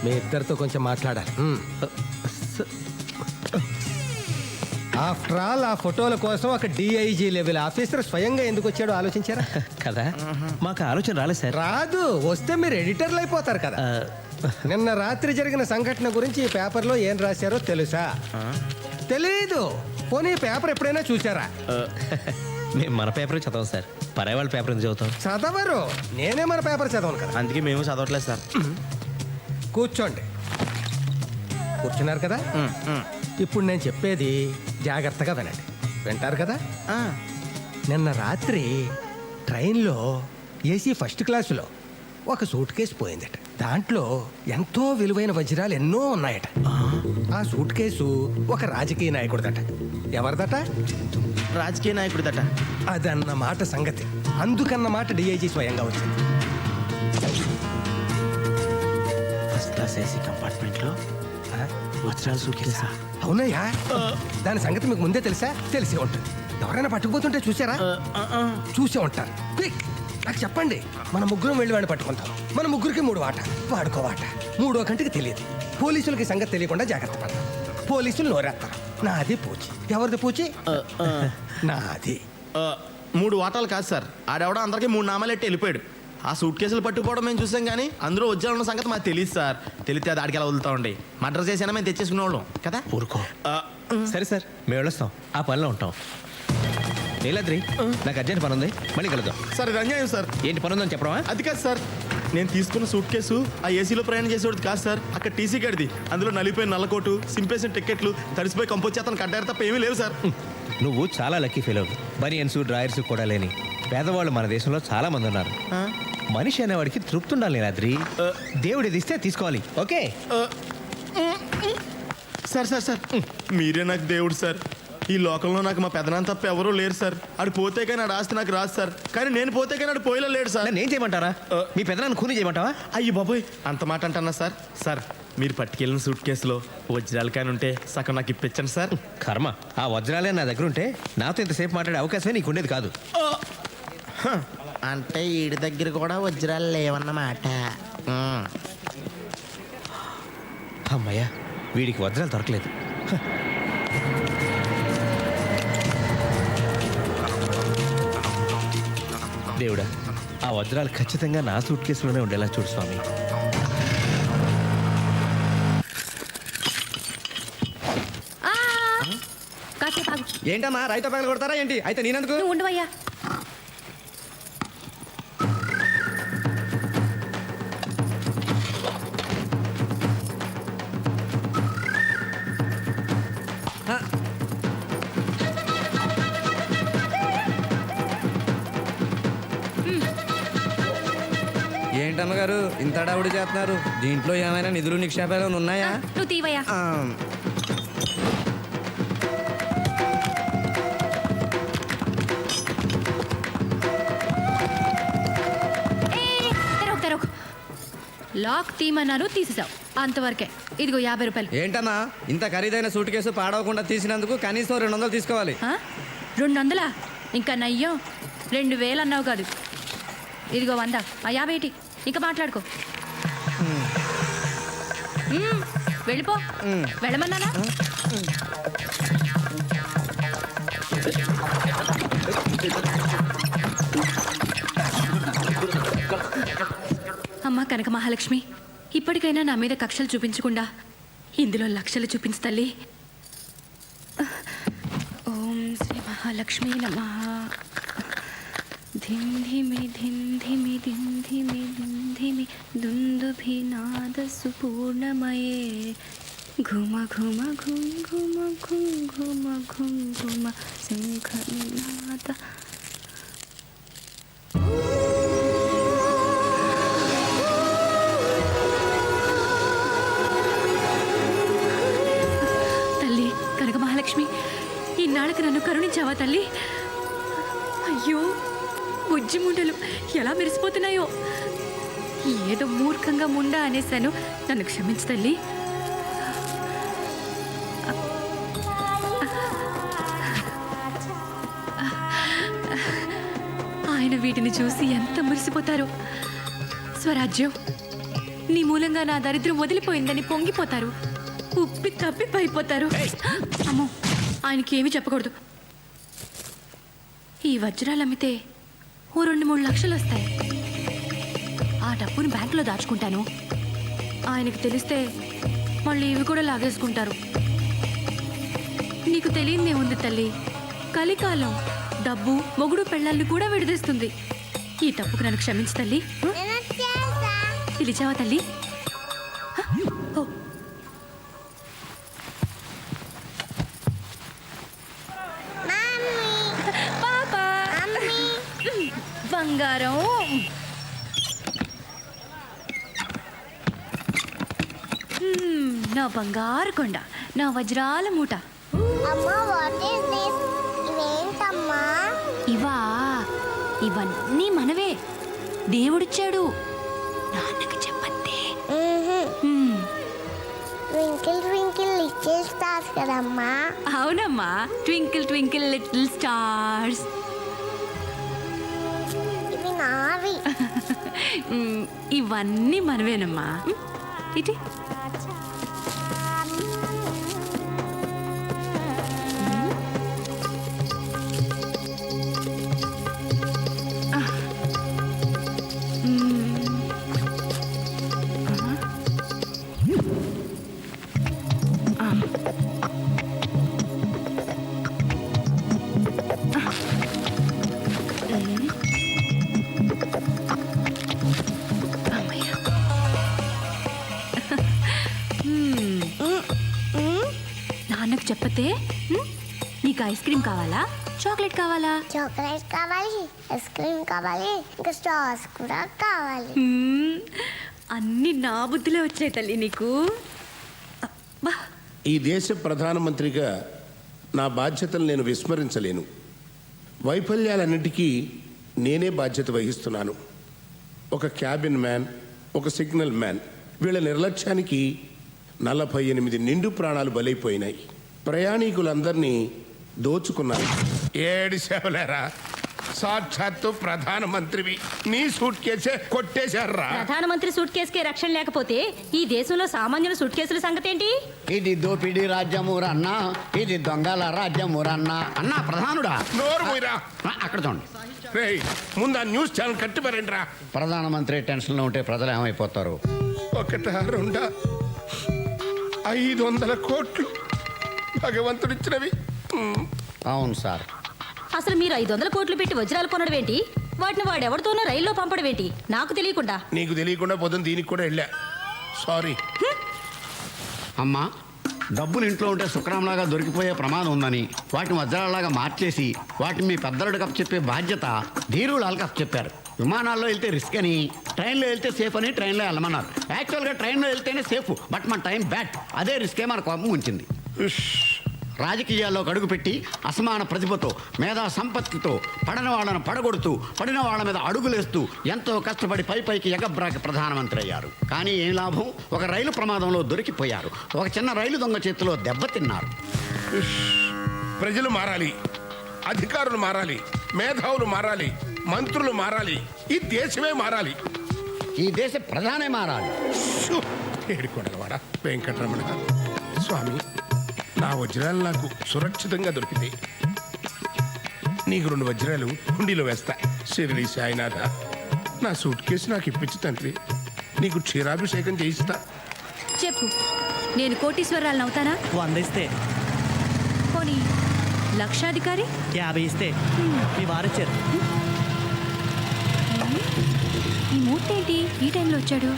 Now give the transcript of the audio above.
మీ ఇద్దరితో కొంచెం మాట్లాడాలి. ఆఫ్టర్ ఆల్ ఆ ఫోటోల కోసం ఒక డిఐజీ లెవెల్ ఆఫీసర్ స్వయంగా ఎందుకు వచ్చాడో ఆలోచించారా? కదా మాకు ఆలోచన రాలేదు సార్. రాదు, వస్తే మీరు ఎడిటర్లు అయిపోతారు కదా. నిన్న రాత్రి జరిగిన సంఘటన గురించి ఈ పేపర్లో ఏం రాశారో తెలుసా? తెలీదు. పోనీ పేపర్ ఎప్పుడైనా చూసారా? మేము మన పేపర్ చదవం సార్, పరాయి వాళ్ళ పేపర్ ఎందుకు చదువుతాం? చదవరు. నేనే మన పేపర్ చదవను కదా. అందుకే మేము చదవట్లేదు సార్. కూర్చోండి. కూర్చున్నారు కదా. ఇప్పుడు నేను చెప్పేది జాగ్రత్తగా వినండి. వింటారు కదా? నిన్న రాత్రి ట్రైన్లో ఏసీ ఫస్ట్ క్లాసులో ఒక సూట్ కేసు పోయిందట. దాంట్లో ఎంతో విలువైన వజ్రాలు ఎన్నో ఉన్నాయట. ఆ సూట్ కేసు ఒక రాజకీయ నాయకుడిదట. ఎవరిదట? రాజకీయ నాయకుడిదట. అదన్నమాట సంగతి. అందుకన్నమాట డిఐజీ స్వయంగా వచ్చింది. ఫస్ట్ క్లాస్ ఏసీ కంపార్ట్మెంట్ లో వజ్రాలు సూట్ కేసా? అవునయ్యా. దాని సంగతి మీకు ముందే తెలుసా? తెలిసే ఉంటుంది. ఎవరైనా పట్టుకుపోతుంటే చూసారా? చూసే ఉంటారు. క్విక్, నాకు చెప్పండి. మన ముగ్గురం వెళ్ళి వాడిని పట్టుకుంటాం. మన ముగ్గురికి 3 వాట, వాడుకో వాట. 3వ కంటికి తెలియదు. పోలీసులకి సంగతి తెలియకుండా జాగ్రత్త పడతాం. పోలీసులు నోరేస్తారు. నాది పూచి. ఎవరిది పూచి? నాది. 3 వాటాలు కాదు సార్. ఆడెవడో అందరికి 3 నామాలు ఎట్టి వెళ్ళిపోయాడు. ఆ సూట్ కేసులు పట్టుకుపోవడం మేము చూసాం, కానీ అందులో వజ్రాలు ఉన్న సంగతి మాకు తెలియదు సార్. తెలిస్తే అది ఆడికి ఎలా వదులుతామండి. మర్డర్ చేసినా మేము తెచ్చేసుకునే వాళ్ళం కదా. ఊరుకో. సరే సార్, మేము వెళ్ళొస్తాం. ఆ పనిలో ఉంటాం. నీలాద్రి, నాకు అర్జెంట్ పని ఉంది, మళ్ళీ కలుద్దాం. సార్ ఇది అన్యాయం సార్. ఏంటి పని ఉందని చెప్పడమా? అది కాదు సార్, నేను తీసుకున్న సూట్ కేసు ఆ ఏసీలో ప్రయాణం చేసేవాడు కాదు సార్. అక్కడ టీసీ గడిది. అందులో నలిపోయిన నల్లకోటు, సింపేసిన టికెట్లు, తడిసిపోయి కంపోజ్ చేతను కట్టారు తప్ప ఏమీ లేవు సార్. నువ్వు చాలా లక్కీ ఫీల్ అవ్వు. బనియన్స్ డ్రాయర్స్ కూడా లేని పేదవాళ్ళు మన దేశంలో చాలా మంది ఉన్నారు. మనిషి అనేవాడికి తృప్తి ఉండాలి నీలాద్రి. దేవుడు ఇది ఇస్తే తీసుకోవాలి. ఓకే సార్ సార్ సార్ మీరే నాకు దేవుడు సార్. ఈ లోకంలో నాకు మా పెదనాన్న తప్ప ఎవరూ లేరు సార్. ఆడు పోతే కానీ ఆడు ఆస్తి నాకు రాదు సార్. కానీ నేను పోతే కానీ ఆడు పోయేలా లేడు సార్. నేను చేయమంటారా? మీ పెదనాన్ని ఖూనీ చేయమంటావా? అయ్యి బాబోయ్, అంత మాట అంటున్నా సార్. సార్ మీరు పట్టుకెళ్ళిన సూట్ కేసులో వజ్రాలు కానీ ఉంటే సగం నాకు ఇప్పించండి సార్. కర్మ, ఆ వజ్రాలే నా దగ్గర ఉంటే నాతో ఇంతసేపు మాట్లాడే అవకాశమే నీకు ఉండేది కాదు. అంటే ఈడి దగ్గర కూడా వజ్రాలు లేవన్నమాట. అమ్మయ్యా, వీడికి వజ్రాలు దొరకలేదు. దేవుడా, ఆ వజ్రాలు ఖచ్చితంగా నా సూట్ కేసులోనే ఉండేలా చూడు స్వామి. ఏంటమ్మా రైతు పగలు కొడతారా ఏంటి? అయితే నేనందుకు ఉండవయ్యా. ఏంటమ్మగారు ఇంత అడావుడి చేస్తున్నారు? దీంట్లో ఏమైనా నిధులు నిక్షేపాలు ఉన్నాయా? నువ్వు తీవయ్యా. లాక్ తీమన్నారు, తీసేసావు. అంతవరకే. ఇదిగో 50 రూపాయలు. ఏంటమ్మా ఇంత ఖరీదైన సూట్ కేసు పాడవకుండా తీసినందుకు కనీసం 200 తీసుకోవాలి. 200? ఇంకా నయ్యం 2000 అన్నావు కాదు. ఇదిగో 100. ఆ 50 ఏంటి? ఇంకా మాట్లాడుకో. వెళ్ళిపో. వెళ్ళమన్నానా? అమ్మా కనక మహాలక్ష్మి, ఇప్పటికైనా నా మీద కక్షలు చూపించకుండా ఇందులో లక్షలు చూపించు తల్లి. ఓం శ్రీ మహాలక్ష్మి నమః. ధిం ధిమి ధిం ధిమి ధిం ధిమి ధిం ధిమి దుందుభినాద సుపూర్ణమయే ఘుమ ఘుమ ఘుం ఘుమ ఘుం ఘుమ ఘుం ఘుమ శంఖనాద. తల్లి కనక మహాలక్ష్మి, ఇన్నాళ్ళకి నన్ను కరుణించావా తల్లి? అయ్యో, బుజ్జి ముండలు ఎలా మెరిసిపోతున్నాయో. ఏదో మూర్ఖంగా ముండా అనేశాను, నన్ను క్షమించు తల్లి. ఆయన వీటిని చూసి ఎంత మురిసిపోతారో. స్వరాజ్యం, నీ మూలంగా నా దరిద్రం వదిలిపోయిందని పొంగిపోతారు, ఉప్పి తప్పి పైపోతారు. అమ్మో, ఆయనకి ఏమీ చెప్పకూడదు. ఈ వజ్రాలు అమ్మితే ఓ 2-3 లక్షలు వస్తాయి. ఆ డబ్బుని బ్యాంకులో దాచుకుంటాను. ఆయనకి తెలిస్తే మళ్ళీ ఇవి కూడా లాగేసుకుంటారు. నీకు తెలియదే ఉంది తల్లి, కలికాలం డబ్బు మొగుడు పెళ్ళాన్ని కూడా విడదీస్తుంది. ఈ తప్పుకు నన్ను క్షమించు తల్లి. పిలిచావా తల్లి? ఓ. పాపా, బంగారం. నా బంగారు కొండ, నా వజ్రాల మూట. అమ్మా, వాట్ ఇస్ దిస్? ఇవేంటమ్మా? ఇవా, ఇవన్నీ మనవే, దేవుడిచ్చాడు. నాన్నకి చెప్పంతే. ట్వింకిల్ ట్వింకిల్ లిటిల్ స్టార్స్ కదమ్మా. అవునమ్మా, ట్వింకిల్ ట్వింకిల్ లిటిల్ స్టార్స్. ఇవి నావి. ఇవన్నీ మనవేనమ్మా. ఇటీ నాన్నకు చెప్పతే. నీకు ఐస్ క్రీమ్ కావాలా, చాక్లెట్ కావాలా? చాక్లెట్ కావాలి, ఐస్ క్రీమ్ కావాలి, ఇంకా స్టార్స్ కూడా కావాలి. అన్ని నా బుద్ధిలో వచ్చాయి తల్లి నీకు. అబ్బా. ఈ దేశ ప్రధానమంత్రిగా నా బాధ్యతలు నేను విస్మరించలేను. వైఫల్యాలన్నిటికీ నేనే బాధ్యత వహిస్తున్నాను. ఒక క్యాబిన్ మ్యాన్, ఒక సిగ్నల్ మ్యాన్, వీళ్ళ నిర్లక్ష్యానికి 48 నిండు ప్రాణాలు బలైపోయినాయి. ప్రయాణికులందరినీ దోచుకున్నారు. ఏడిసేవలేరా, సాక్షాత్తు ప్రధానమంత్రివి, నీ సూట్ కేసే కొట్టేశారా? ప్రధానమంత్రి సూట్ కేసుకే రక్షణ లేకపోతే ఈ దేశంలో సామాన్యుల సూట్ కేసుల సంగతి ఏంటి? ఇది దోపిడీ రాజ్యమురన్నా, ఇది దొంగల రాజ్యమురన్నా. అన్నా ప్రధానుడా. నోరు పోయిరా. అక్కడ చూడండి. రేయ్, ముందు ఆ న్యూస్ ఛానల్ కట్టిపారండిరా. ప్రధానమంత్రి టెన్షన్లో ఉంటే ప్రజలు ఏమైపోతారు? 1, 2, 500 కోట్లు భగవంతుడిచ్చినవి. అవును సార్. అసలు మీరు 500 కోట్లు పెట్టి వజ్రాలు కొనడం ఏంటి? వాటిని వాడెవరితోనో రైల్లో పంపడం ఏంటి? నాకు తెలియకుండా. నీకు తెలియకుండా పోతుంది, దీనికి కూడా వెళ్ళా. సారీ. అమ్మా, డబ్బులు ఇంట్లో ఉంటే శుక్రంలాగా దొరికిపోయే ప్రమాదం ఉందని వాటిని వజ్రాలలాగా మార్చేసి వాటిని మీ పెద్దలకు అప్పచెప్పే బాధ్యత ధీరులకు అప్పచెప్పారు. విమానాల్లో వెళ్తే రిస్క్ అని, ట్రైన్లో వెళ్తే సేఫ్ అని ట్రైన్లో వెళ్ళమన్నారు. యాక్చువల్గా ట్రైన్లో వెళ్తేనే సేఫ్, బట్ మన టైం బ్యాడ్. అదే రిస్కే మన కోపం ఉంచింది. రాజకీయాల్లో అడుగుపెట్టి అసమాన ప్రతిభతో, మేధా సంపత్తితో పడని వాళ్ళను పడగొడుతూ, పడిన వాళ్ళ మీద అడుగులేస్తూ ఎంతో కష్టపడి పైకి ఎగబ్రాకి ప్రధానమంత్రి అయ్యారు. కానీ ఏం లాభం? ఒక రైలు ప్రమాదంలో దొరికిపోయారు. ఒక చిన్న రైలు దొంగ చేతిలో దెబ్బతిన్నారు. ప్రజలు మారాలి, అధికారులు మారాలి, మేధావులు మారాలి, మంత్రులు మారాలి, ఈ దేశమే మారాలి. ఈ దేశ ప్రధానే మారాలి. ఏడుకొండలవాడ వెంకటరమణ స్వామి, నా వజ్రాలు నాకు సురక్షితంగా దొరికితే నీకు 2 వజ్రాలు హుండీలో వేస్తా. శిరిడి సాయినాథ, నా సూట్ కేసు నాకు ఇప్పించు తండ్రి, నీకు క్షీరాభిషేకం చేయిస్తా. చెప్పు, నేను కోటీశ్వరాలను అవుతానా? 100 ఇస్తే. పోనీ లక్షాధికారి? 50 ఇస్తే. మీ వారిచ్చారు. ఈ మూర్తి ఏంటి ఈ టైంలో వచ్చాడు?